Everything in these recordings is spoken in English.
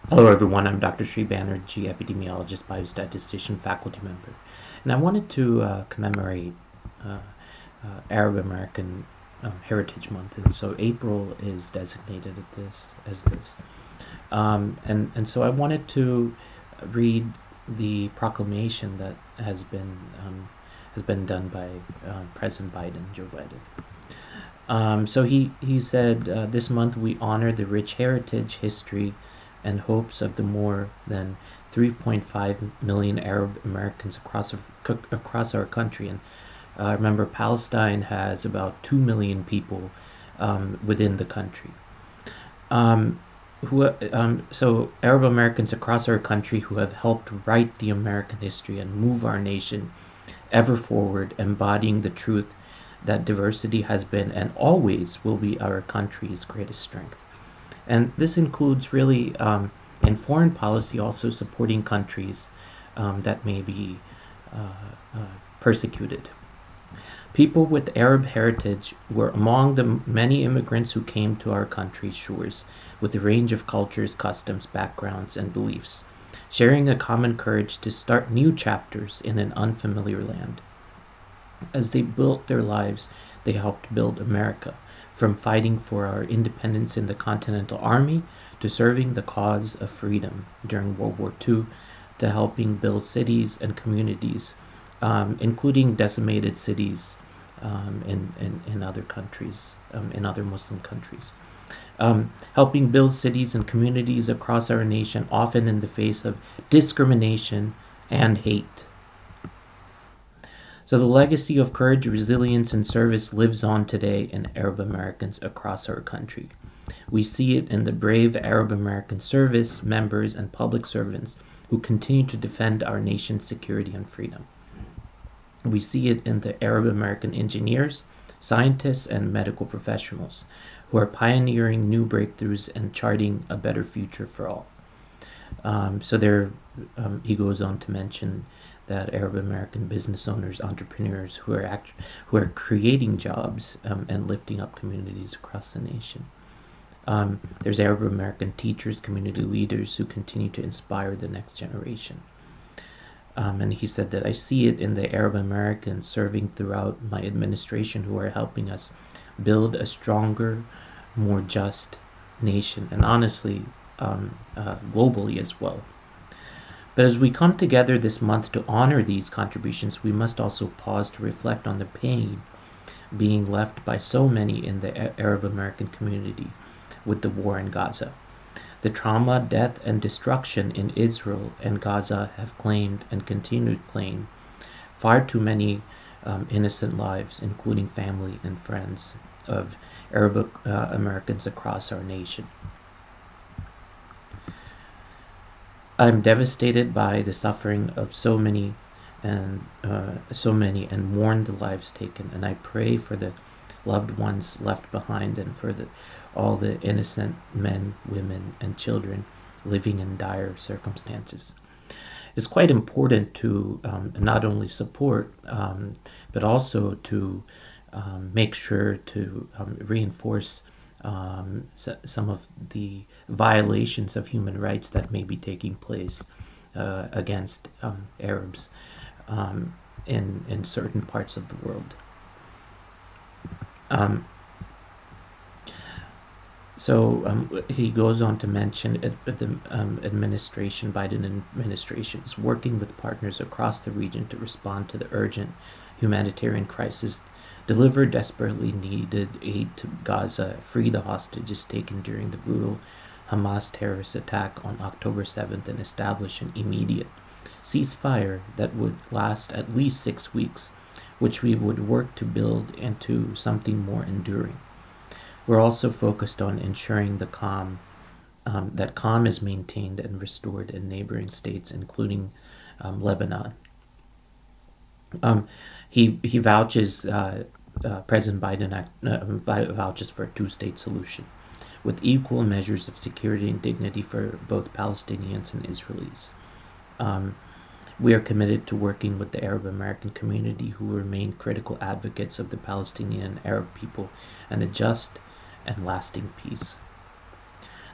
Hello everyone, I'm Dr. Sri Banerjee, epidemiologist, biostatistician, faculty member. And I wanted to commemorate uh, Arab American Heritage Month, and so April is designated as this. And so I wanted to read the proclamation that has been done by President Biden, Joe Biden. So he said, this month we honor the rich heritage, history, and hopes of the more than 3.5 million Arab Americans across our country. And remember, Palestine has about 2 million people within the country. Um, so Arab Americans across our country who have helped write the American history and move our nation ever forward, embodying the truth that diversity has been and always will be our country's greatest strength. And this includes really in foreign policy also supporting countries that may be persecuted. People with Arab heritage were among the many immigrants who came to our country's shores with a range of cultures, customs, backgrounds, and beliefs, sharing a common courage to start new chapters in an unfamiliar land. As they built their lives, they helped build America, from fighting for our independence in the Continental Army to serving the cause of freedom during World War II to helping build cities and communities, including decimated cities in other countries, in other Muslim countries. Helping build cities and communities across our nation, often in the face of discrimination and hate. So the legacy of courage, resilience, and service lives on today in Arab Americans across our country. We see it in the brave Arab American service members and public servants who continue to defend our nation's security and freedom. We see it in the Arab American engineers, scientists, and medical professionals who are pioneering new breakthroughs and charting a better future for all. He goes on to mention that Arab American business owners, entrepreneurs who are creating jobs and lifting up communities across the nation. There's Arab American teachers, community leaders who continue to inspire the next generation. And he said that I see it in the Arab Americans serving throughout my administration who are helping us build a stronger, more just nation, and honestly, globally as well. But as we come together this month to honor these contributions, we must also pause to reflect on the pain being left by so many in the Arab American community with the war in Gaza. The trauma, death, and destruction in Israel and Gaza have claimed and continue to claim far too many innocent lives, including family and friends of Arab Americans across our nation. I'm devastated by the suffering of so many and mourn the lives taken, and I pray for the loved ones left behind and for all the innocent men, women, and children living in dire circumstances. It's quite important to not only support, but also to make sure to reinforce some of the violations of human rights that may be taking place against Arabs in certain parts of the world. He goes on to mention the Biden administration is working with partners across the region to respond to the urgent humanitarian crisis, deliver desperately needed aid to Gaza, free the hostages taken during the brutal Hamas terrorist attack on October 7th, and establish an immediate ceasefire that would last at least 6 weeks, which we would work to build into something more enduring. We're also focused on ensuring that calm is maintained and restored in neighboring states, including Lebanon. He vouches, President Biden vouches for a two-state solution with equal measures of security and dignity for both Palestinians and Israelis. We are committed to working with the Arab American community who remain critical advocates of the Palestinian and Arab people and a just and lasting peace.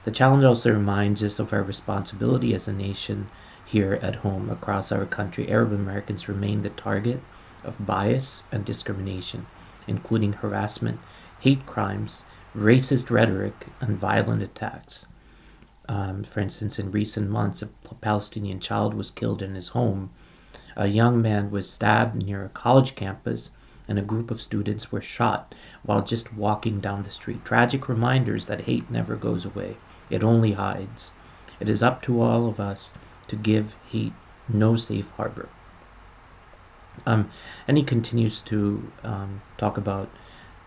The challenge also reminds us of our responsibility as a nation here at home. Across our country, Arab Americans remain the target of bias and discrimination, including harassment, hate crimes, racist rhetoric, and violent attacks. For instance, in recent months, a Palestinian child was killed in his home. A young man was stabbed near a college campus, and a group of students were shot while just walking down the street. Tragic reminders that hate never goes away, it only hides. It is up to all of us to give hate no safe harbor. And he continues to talk about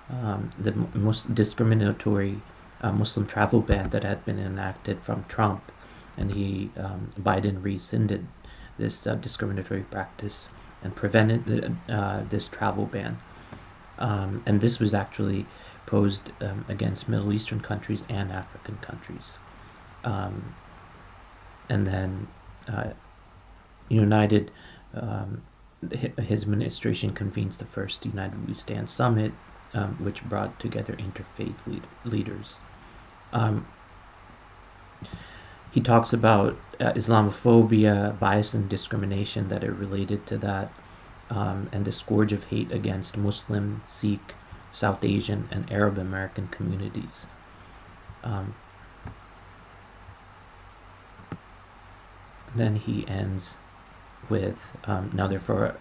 the most discriminatory Muslim travel ban that had been enacted from Trump, and Biden rescinded this discriminatory practice and prevented this travel ban. And this was actually posed against Middle Eastern countries and African countries. And then United, his administration convenes the first United We Stand Summit, which brought together interfaith leaders. He talks about Islamophobia, bias, and discrimination that are related to that, and the scourge of hate against Muslim, Sikh, South Asian, and Arab American communities. Then he ends with, now therefore,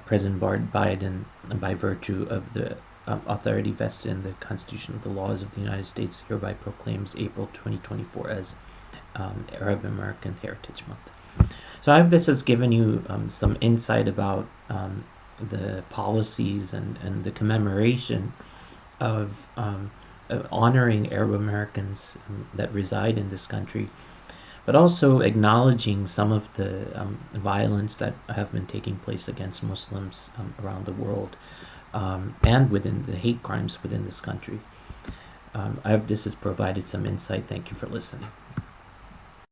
President Biden, by virtue of the authority vested in the Constitution of the laws of the United States, hereby proclaims April 2024 as Arab American Heritage Month. So I hope this has given you some insight about the policies and the commemoration of honoring Arab Americans that reside in this country, but also acknowledging some of the violence that have been taking place against Muslims around the world, and within the hate crimes within this country. I hope this has provided some insight. Thank you for listening.